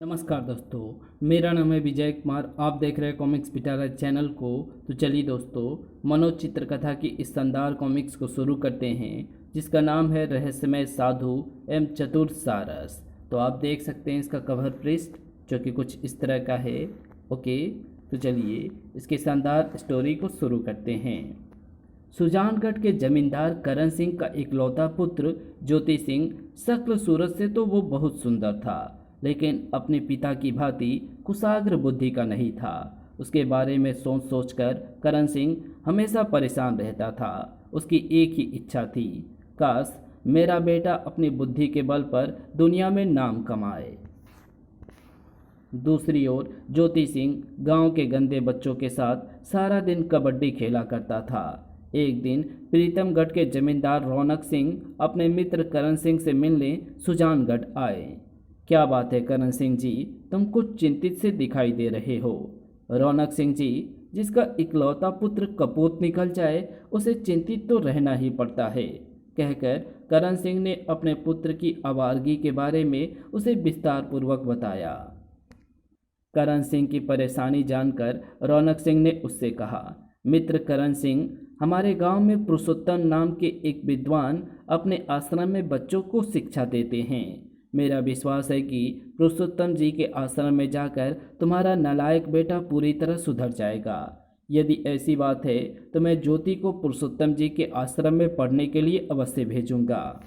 नमस्कार दोस्तों, मेरा नाम है विजय कुमार। आप देख रहे हैं कॉमिक्स पिटारा चैनल को। तो चलिए दोस्तों, मनोज चित्रकथा की इस शानदार कॉमिक्स को शुरू करते हैं, जिसका नाम है रहस्यमय साधु एवं चतुर सारस। तो आप देख सकते हैं इसका कवर पृष्ठ, जो कि कुछ इस तरह का है। ओके, तो चलिए इसकी शानदार स्टोरी को शुरू करते हैं। सुजानगढ़ के जमींदार करण सिंह का इकलौता पुत्र ज्योति सिंह शक्ल सूरत से तो वो बहुत सुंदर था, लेकिन अपने पिता की भांति कुशाग्र बुद्धि का नहीं था। उसके बारे में सोच सोचकर करण सिंह हमेशा परेशान रहता था। उसकी एक ही इच्छा थी, काश मेरा बेटा अपनी बुद्धि के बल पर दुनिया में नाम कमाए। दूसरी ओर ज्योति सिंह गांव के गंदे बच्चों के साथ सारा दिन कबड्डी खेला करता था। एक दिन प्रीतमगढ़ के जमींदार रौनक सिंह अपने मित्र करण सिंह से मिलने सुजानगढ़ आए। क्या बात है करण सिंह जी, तुम कुछ चिंतित से दिखाई दे रहे हो। रौनक सिंह जी, जिसका इकलौता पुत्र कपूत निकल जाए उसे चिंतित तो रहना ही पड़ता है, कहकर करण सिंह ने अपने पुत्र की आवारगी के बारे में उसे विस्तार पूर्वक बताया। करण सिंह की परेशानी जानकर रौनक सिंह ने उससे कहा, मित्र करण सिंह, हमारे गांव में पुरुषोत्तम नाम के एक विद्वान अपने आश्रम में बच्चों को शिक्षा देते हैं। मेरा विश्वास है कि पुरुषोत्तम जी के आश्रम में जाकर तुम्हारा नालायक बेटा पूरी तरह सुधर जाएगा। यदि ऐसी बात है तो मैं ज्योति को पुरुषोत्तम जी के आश्रम में पढ़ने के लिए अवश्य भेजूंगा।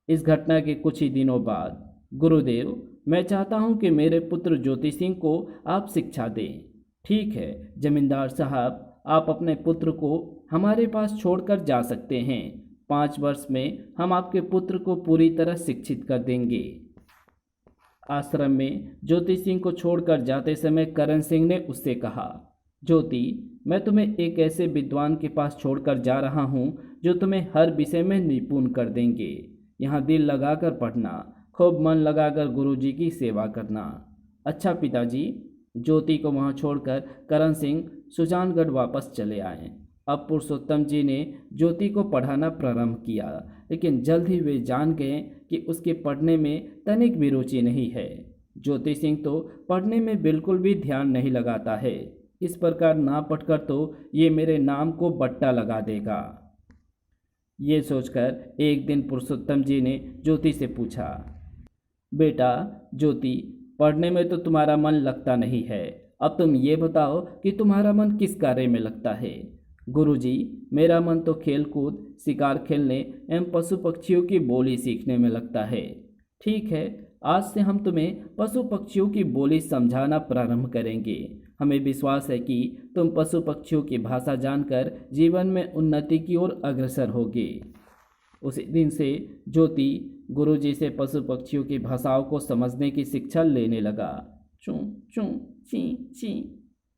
इस घटना के कुछ ही दिनों बाद, गुरुदेव, मैं चाहता हूं कि मेरे पुत्र ज्योति सिंह को आप शिक्षा दें। ठीक है जमींदार साहब, आप अपने पुत्र को हमारे पास छोड़कर जा सकते हैं। 5 वर्ष में हम आपके पुत्र को पूरी तरह शिक्षित कर देंगे। आश्रम में ज्योति सिंह को छोड़कर जाते समय करण सिंह ने उससे कहा, ज्योति, मैं तुम्हें एक ऐसे विद्वान के पास छोड़कर जा रहा हूँ जो तुम्हें हर विषय में निपुण कर देंगे। यहाँ दिल लगाकर पढ़ना, खूब मन लगाकर गुरुजी की सेवा करना। अच्छा पिताजी। ज्योति को वहाँ छोड़कर करण सिंह सुजानगढ़ वापस चले आए। अब पुरुषोत्तम जी ने ज्योति को पढ़ाना प्रारंभ किया, लेकिन जल्द ही वे जान गए कि उसके पढ़ने में तनिक भी रुचि नहीं है। ज्योति सिंह तो पढ़ने में बिल्कुल भी ध्यान नहीं लगाता है। इस प्रकार ना पढ़कर तो ये मेरे नाम को बट्टा लगा देगा। ये सोचकर एक दिन पुरुषोत्तम जी ने ज्योति से पूछा, बेटा ज्योति, पढ़ने में तो तुम्हारा मन लगता नहीं है। अब तुम ये बताओ कि तुम्हारा मन किस कार्य में लगता है। गुरुजी, मेरा मन तो खेल कूद, शिकार खेलने एवं पशु पक्षियों की बोली सीखने में लगता है। ठीक है, आज से हम तुम्हें पशु पक्षियों की बोली समझाना प्रारंभ करेंगे। हमें विश्वास है कि तुम पशु पक्षियों की भाषा जानकर जीवन में उन्नति की ओर अग्रसर होगे। उसी दिन से ज्योति गुरुजी से पशु पक्षियों की भाषाओं को समझने की शिक्षा लेने लगा। चूं चूं ची ची।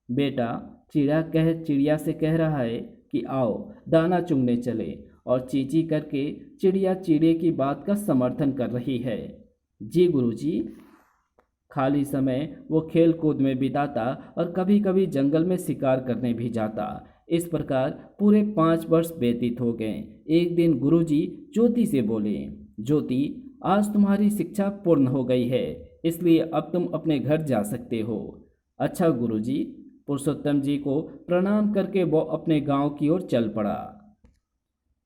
बेटा, चिड़िया से कह रहा है कि आओ दाना चुगने चले, और चींची करके चिड़िया चिड़िया की बात का समर्थन कर रही है। जी गुरुजी। खाली समय वो खेल कूद में बिताता और कभी कभी जंगल में शिकार करने भी जाता। इस प्रकार पूरे 5 वर्ष व्यतीत हो गए। एक दिन गुरुजी ज्योति से बोले, ज्योति, आज तुम्हारी शिक्षा पूर्ण हो गई है, इसलिए अब तुम अपने घर जा सकते हो। अच्छा गुरुजी। पुरुषोत्तम जी को प्रणाम करके वो अपने गांव की ओर चल पड़ा।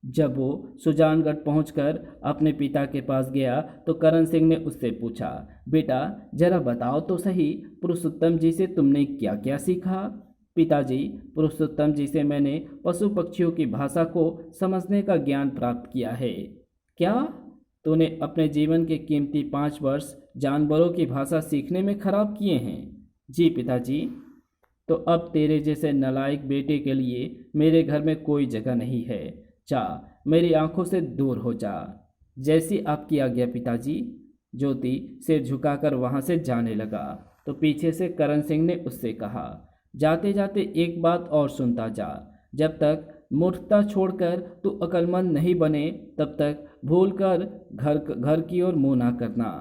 जब वो सुजानगढ़ पहुंचकर अपने पिता के पास गया तो करण सिंह ने उससे पूछा, बेटा जरा बताओ तो सही, पुरुषोत्तम जी से तुमने क्या क्या सीखा। पिताजी, पुरुषोत्तम जी से मैंने पशु पक्षियों की भाषा को समझने का ज्ञान प्राप्त किया है। क्या तूने अपने जीवन के कीमती 5 वर्ष जानवरों की भाषा सीखने में खराब किए हैं। जी पिताजी। तो अब तेरे जैसे नालायक बेटे के लिए मेरे घर में कोई जगह नहीं है। जा, मेरी आंखों से दूर हो जा। जैसी आपकी आज्ञा पिताजी। ज्योति सिर झुकाकर वहां से जाने लगा तो पीछे से करण सिंह ने उससे कहा, जाते जाते एक बात और सुनता जा। जब तक मूर्खता छोड़कर तू अक्लमंद नहीं बने तब तक भूल कर घर की ओर मुंह ना करना।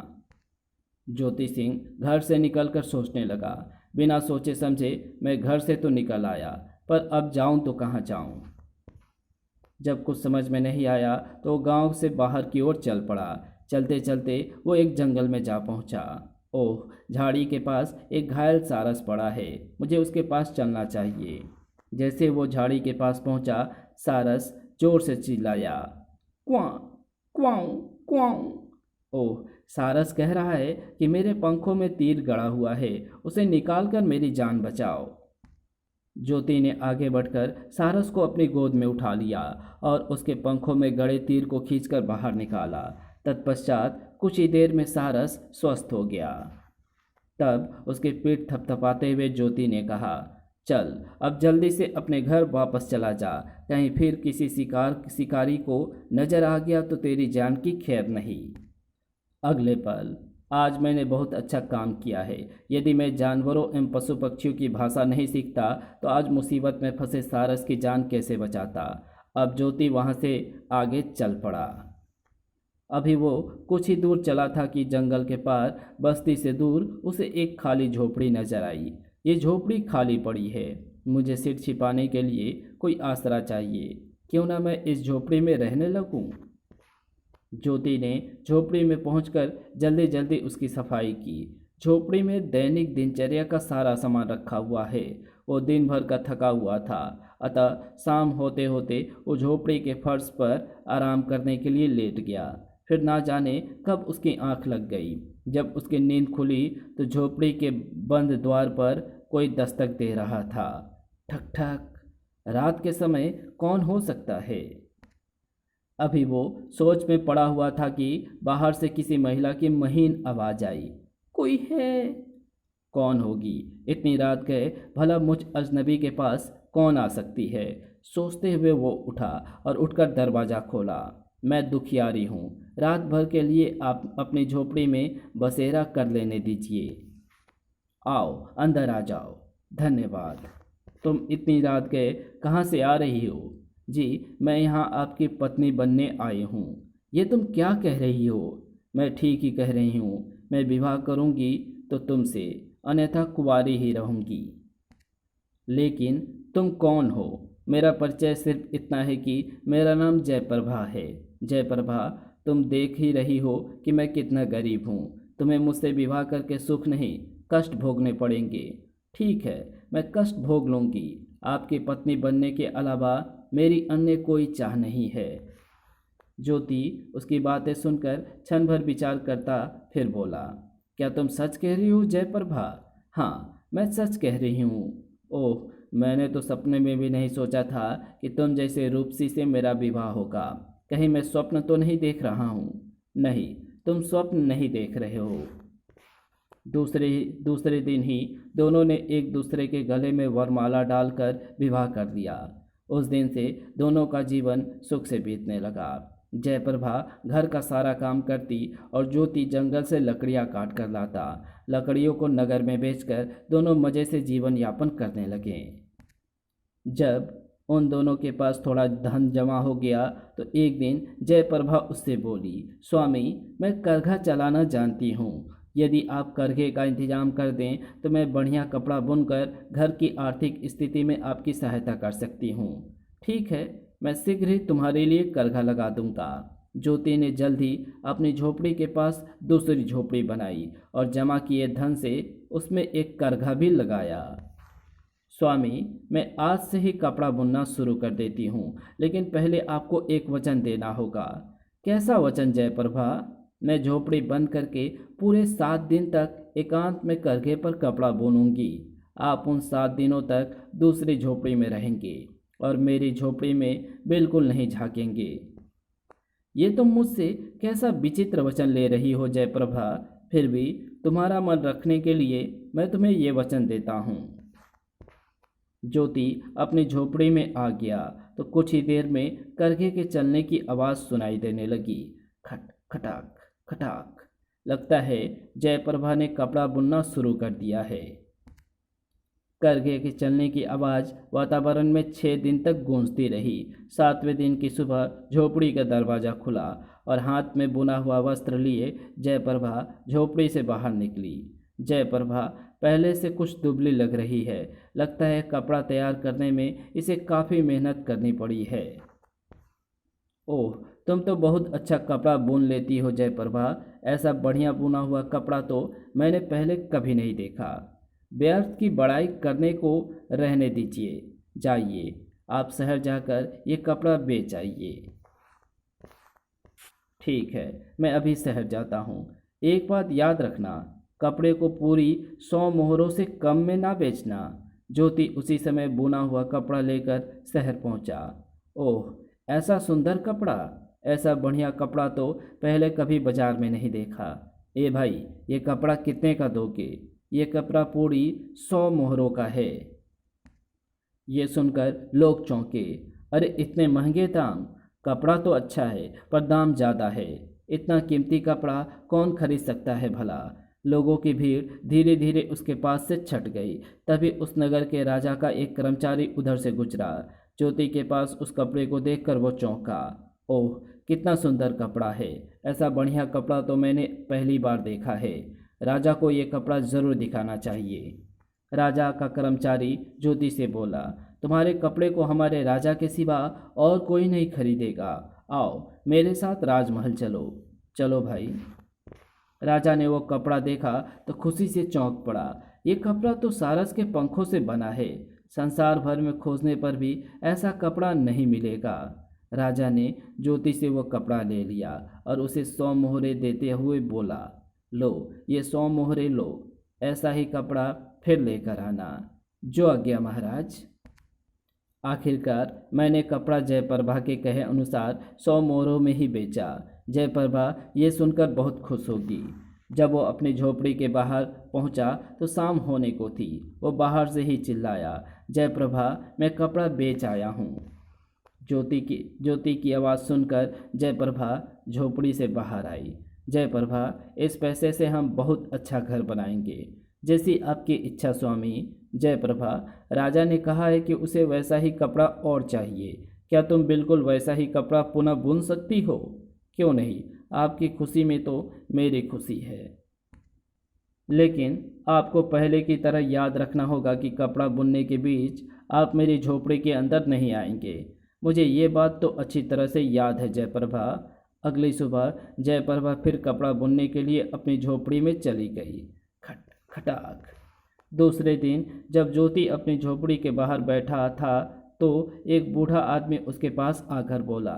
ज्योति सिंह घर से निकलकर सोचने लगा, बिना सोचे समझे मैं घर से तो निकल आया, पर अब जाऊं तो कहाँ जाऊं। जब कुछ समझ में नहीं आया तो गांव से बाहर की ओर चल पड़ा। चलते चलते वो एक जंगल में जा पहुंचा। ओह, झाड़ी के पास एक घायल सारस पड़ा है, मुझे उसके पास चलना चाहिए। जैसे वो झाड़ी के पास पहुंचा, सारस जोर से चिल्लाया, क्वां क्वाऊं क्वाऊं। ओह, सारस कह रहा है कि मेरे पंखों में तीर गड़ा हुआ है, उसे निकालकर मेरी जान बचाओ। ज्योति ने आगे बढ़कर सारस को अपनी गोद में उठा लिया और उसके पंखों में गड़े तीर को खींचकर बाहर निकाला। तत्पश्चात कुछ ही देर में सारस स्वस्थ हो गया। तब उसकी पीठ थपथपाते हुए ज्योति ने कहा, चल अब जल्दी से अपने घर वापस चला जा, कहीं फिर किसी शिकारी को नजर आ गया तो तेरी जान की खैर नहीं। अगले पल, आज मैंने बहुत अच्छा काम किया है। यदि मैं जानवरों एवं पशु पक्षियों की भाषा नहीं सीखता तो आज मुसीबत में फंसे सारस की जान कैसे बचाता। अब ज्योति वहां से आगे चल पड़ा। अभी वो कुछ ही दूर चला था कि जंगल के पार बस्ती से दूर उसे एक खाली झोपड़ी नजर आई। ये झोपड़ी खाली पड़ी है, मुझे सिर छिपाने के लिए कोई आसरा चाहिए। क्यों ना मैं इस झोपड़ी में रहने लगूं। ज्योति ने झोपड़ी में पहुंचकर जल्दी जल्दी उसकी सफाई की। झोपड़ी में दैनिक दिनचर्या का सारा सामान रखा हुआ है। वो दिन भर का थका हुआ था, अतः शाम होते होते वो झोपड़ी के फर्श पर आराम करने के लिए लेट गया। फिर ना जाने कब उसकी आंख लग गई। जब उसकी नींद खुली तो झोपड़ी के बंद द्वार पर कोई दस्तक दे रहा था। ठक ठक। रात के समय कौन हो सकता है। अभी वो सोच में पड़ा हुआ था कि बाहर से किसी महिला की महीन आवाज आई, कोई है। कौन होगी, इतनी रात गए, भला मुझ अजनबी के पास कौन आ सकती है। सोचते हुए वो उठा और उठकर दरवाज़ा खोला। मैं दुखियारी हूँ, रात भर के लिए आप अपनी झोपड़ी में बसेरा कर लेने दीजिए। आओ अंदर आ जाओ। धन्यवाद। तुम इतनी रात गए कहाँ से आ रही हो। जी, मैं यहाँ आपकी पत्नी बनने आई हूँ। ये तुम क्या कह रही हो। मैं ठीक ही कह रही हूँ, मैं विवाह करूँगी तो तुमसे, अन्यथा कुंवारी ही रहूँगी। लेकिन तुम कौन हो। मेरा परिचय सिर्फ इतना है कि मेरा नाम जयप्रभा है। जयप्रभा, तुम देख ही रही हो कि मैं कितना गरीब हूँ। तुम्हें मुझसे विवाह करके सुख नहीं, कष्ट भोगने पड़ेंगे। ठीक है, मैं कष्ट भोग लूँगी। आपकी पत्नी बनने के अलावा मेरी अन्य कोई चाह नहीं है। ज्योति उसकी बातें सुनकर क्षण भर विचार करता फिर बोला, क्या तुम सच कह रही हो जयप्रभा। हाँ, मैं सच कह रही हूँ। ओह, मैंने तो सपने में भी नहीं सोचा था कि तुम जैसे रूपसी से मेरा विवाह होगा। कहीं मैं स्वप्न तो नहीं देख रहा हूँ। नहीं, तुम स्वप्न नहीं देख रहे हो। दूसरे दिन ही दोनों ने एक दूसरे के गले में वरमाला डालकर विवाह कर दिया। उस दिन से दोनों का जीवन सुख से बीतने लगा। जयप्रभा घर का सारा काम करती और ज्योति जंगल से लकड़ियां काट कर लाता। लकड़ियों को नगर में बेचकर दोनों मज़े से जीवन यापन करने लगे। जब उन दोनों के पास थोड़ा धन जमा हो गया तो एक दिन जयप्रभा उससे बोली, स्वामी, मैं करघा चलाना जानती हूँ। यदि आप करघे का इंतजाम कर दें तो मैं बढ़िया कपड़ा बुनकर घर की आर्थिक स्थिति में आपकी सहायता कर सकती हूँ। ठीक है, मैं शीघ्र ही तुम्हारे लिए करघा लगा दूंगा। ज्योति ने जल्द ही अपनी झोपड़ी के पास दूसरी झोपड़ी बनाई और जमा किए धन से उसमें एक करघा भी लगाया। स्वामी, मैं आज से ही कपड़ा बुनना शुरू कर देती हूँ, लेकिन पहले आपको एक वचन देना होगा। कैसा वचन जयप्रभा। मैं झोपड़ी बंद करके पूरे 7 दिन तक एकांत में करघे पर कपड़ा बुनूंगी। आप उन 7 दिनों तक दूसरी झोपड़ी में रहेंगे और मेरी झोपड़ी में बिल्कुल नहीं झांकेंगे। ये तुम मुझसे कैसा विचित्र वचन ले रही हो जयप्रभा। फिर भी तुम्हारा मन रखने के लिए मैं तुम्हें ये वचन देता हूँ। ज्योति अपनी झोपड़ी में आ गया तो कुछ ही देर में करघे के चलने की आवाज़ सुनाई देने लगी। खट खटाक खटाक। लगता है जयप्रभा ने कपड़ा बुनना शुरू कर दिया है। करघे के चलने की आवाज़ वातावरण में 6 दिन तक गूंजती रही। 7वें दिन की सुबह झोपड़ी का दरवाज़ा खुला और हाथ में बुना हुआ वस्त्र लिए जयप्रभा झोपड़ी से बाहर निकली। जयप्रभा पहले से कुछ दुबली लग रही है। लगता है कपड़ा तैयार करने में इसे काफ़ी मेहनत करनी पड़ी है। ओह, तुम तो बहुत अच्छा कपड़ा बुन लेती हो जयप्रभा। ऐसा बढ़िया बुना हुआ कपड़ा तो मैंने पहले कभी नहीं देखा। व्यर्थ की बड़ाई करने को रहने दीजिए, जाइए आप शहर जाकर ये कपड़ा बेच आइए। ठीक है, मैं अभी शहर जाता हूँ। एक बात याद रखना, कपड़े को पूरी 100 मोहरों से कम में ना बेचना। ज्योति उसी समय बुना हुआ कपड़ा लेकर शहर पहुँचा। ओह, ऐसा सुंदर कपड़ा, ऐसा बढ़िया कपड़ा तो पहले कभी बाजार में नहीं देखा। ए भाई, ये कपड़ा कितने का दोगे? ये कपड़ा पूरी 100 मोहरों का है। ये सुनकर लोग चौंके। अरे इतने महंगे दाम? कपड़ा तो अच्छा है पर दाम ज़्यादा है। इतना कीमती कपड़ा कौन खरीद सकता है भला? लोगों की भीड़ धीरे धीरे उसके पास से छट गई। तभी उस नगर के राजा का एक कर्मचारी उधर से गुजरा। ज्योति के पास उस कपड़े को देखकर वो चौंका। ओह, कितना सुंदर कपड़ा है! ऐसा बढ़िया कपड़ा तो मैंने पहली बार देखा है। राजा को ये कपड़ा ज़रूर दिखाना चाहिए। राजा का कर्मचारी ज्योति से बोला, तुम्हारे कपड़े को हमारे राजा के सिवा और कोई नहीं खरीदेगा। आओ मेरे साथ राजमहल चलो। चलो भाई। राजा ने वो कपड़ा देखा तो खुशी से चौंक पड़ा। ये कपड़ा तो सारस के पंखों से बना है। संसार भर में खोजने पर भी ऐसा कपड़ा नहीं मिलेगा। राजा ने ज्योति से वो कपड़ा ले लिया और उसे 100 मोहरे देते हुए बोला, लो ये 100 मोहरे लो। ऐसा ही कपड़ा फिर लेकर आना। जो आज्ञा महाराज। आखिरकार मैंने कपड़ा जयप्रभा के कहे अनुसार 100 मोहरों में ही बेचा। जयप्रभा ये सुनकर बहुत खुश होगी। जब वो अपनी झोपड़ी के बाहर पहुंचा तो शाम होने को थी। वो बाहर से ही चिल्लाया, जयप्रभा मैं कपड़ा बेच आया हूँ। ज्योति की आवाज़ सुनकर जयप्रभा झोपड़ी से बाहर आई। जयप्रभा, इस पैसे से हम बहुत अच्छा घर बनाएंगे। जैसी आपकी इच्छा स्वामी। जयप्रभा, राजा ने कहा है कि उसे वैसा ही कपड़ा और चाहिए। क्या तुम बिल्कुल वैसा ही कपड़ा पुनः बुन सकती हो? क्यों नहीं, आपकी खुशी में तो मेरी खुशी है। लेकिन आपको पहले की तरह याद रखना होगा कि कपड़ा बुनने के बीच आप मेरी झोपड़ी के अंदर नहीं आएंगे। मुझे ये बात तो अच्छी तरह से याद है जयप्रभा। अगली सुबह जयप्रभा फिर कपड़ा बुनने के लिए अपनी झोपड़ी में चली गई। खट खटाक। दूसरे दिन जब ज्योति अपनी झोपड़ी के बाहर बैठा था तो एक बूढ़ा आदमी उसके पास आकर बोला,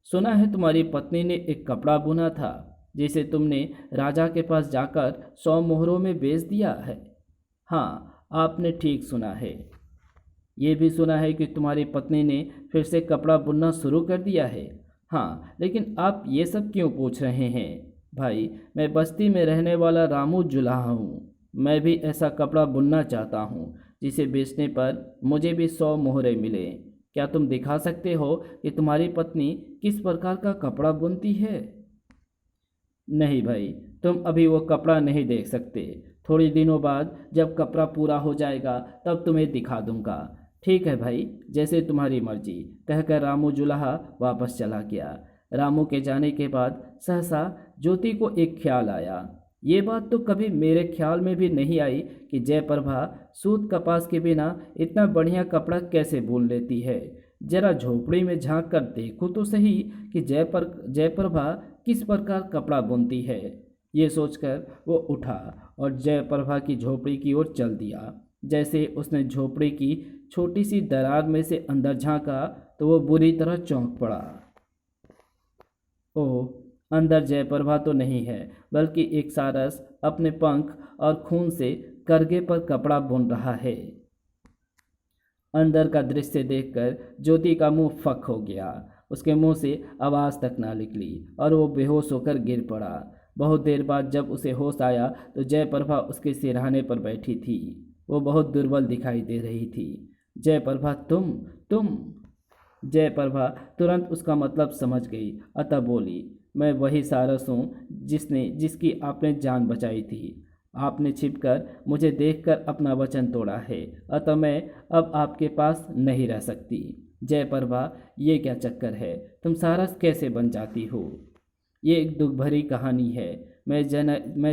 सुना है तुम्हारी पत्नी ने एक कपड़ा बुना था जिसे तुमने राजा के पास जाकर 100 मोहरों में बेच दिया है। हाँ, आपने ठीक सुना है। ये भी सुना है कि तुम्हारी पत्नी ने फिर से कपड़ा बुनना शुरू कर दिया है। हाँ, लेकिन आप ये सब क्यों पूछ रहे हैं? भाई, मैं बस्ती में रहने वाला रामू जुलाहा हूँ। मैं भी ऐसा कपड़ा बुनना चाहता हूँ जिसे बेचने पर मुझे भी 100 मोहरे मिले। क्या तुम दिखा सकते हो कि तुम्हारी पत्नी किस प्रकार का कपड़ा बुनती है? नहीं भाई, तुम अभी वो कपड़ा नहीं देख सकते। थोड़ी दिनों बाद जब कपड़ा पूरा हो जाएगा तब तुम्हें दिखा दूंगा। ठीक है भाई, जैसे तुम्हारी मर्जी, कहकर रामू जुलाहा वापस चला गया। रामू के जाने के बाद सहसा ज्योति को एक ख्याल आया। ये बात तो कभी मेरे ख्याल में भी नहीं आई कि जयप्रभा सूत कपास के बिना इतना बढ़िया कपड़ा कैसे बुन लेती है। जरा झोपड़ी में झांक कर देखूं तो सही कि जयप्रभा किस प्रकार कपड़ा बुनती है। ये सोचकर वो उठा और जयप्रभा की झोपड़ी की ओर चल दिया। जैसे उसने झोपड़ी की छोटी सी दरार में से अंदर झांका तो वो बुरी तरह चौंक पड़ा। ओह, अंदर जयप्रभा तो नहीं है, बल्कि एक सारस अपने पंख और खून से करगे पर कपड़ा बुन रहा है। अंदर का दृश्य देखकर ज्योति का मुंह फक हो गया। उसके मुंह से आवाज़ तक ना निकली और वो बेहोश होकर गिर पड़ा। बहुत देर बाद जब उसे होश आया तो जयप्रभा उसके सिरहाने पर बैठी थी। वो बहुत दुर्बल दिखाई दे रही थी। जयप्रभा, तुम। जयप्रभा तुरंत उसका मतलब समझ गई, अतः बोली, मैं वही सारस हूँ जिसकी आपने जान बचाई थी। आपने छिपकर मुझे देखकर अपना वचन तोड़ा है, अतः मैं अब आपके पास नहीं रह सकती। जयप्रभा, ये क्या चक्कर है? तुम सारस कैसे बन जाती हो? ये एक दुख भरी कहानी है। मैं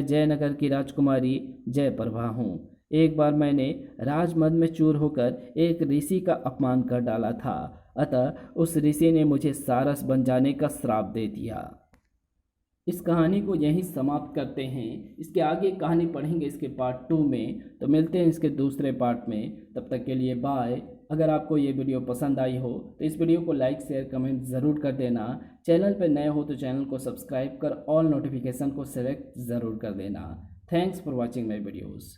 जयनगर की राजकुमारी जयप्रभा हूँ। एक बार मैंने राजमद में चूर होकर एक ऋषि का अपमान कर डाला था, अतः उस ऋषि ने मुझे सारस बन जाने का श्राप दे दिया। इस कहानी को यहीं समाप्त करते हैं। इसके आगे कहानी पढ़ेंगे इसके पार्ट 2 में। तो मिलते हैं इसके दूसरे पार्ट में, तब तक के लिए बाय। अगर आपको ये वीडियो पसंद आई हो तो इस वीडियो को लाइक शेयर कमेंट ज़रूर कर देना। चैनल पर नए हो तो चैनल को सब्सक्राइब कर ऑल नोटिफिकेशन को सेलेक्ट ज़रूर कर देना। Thanks for watching my videos.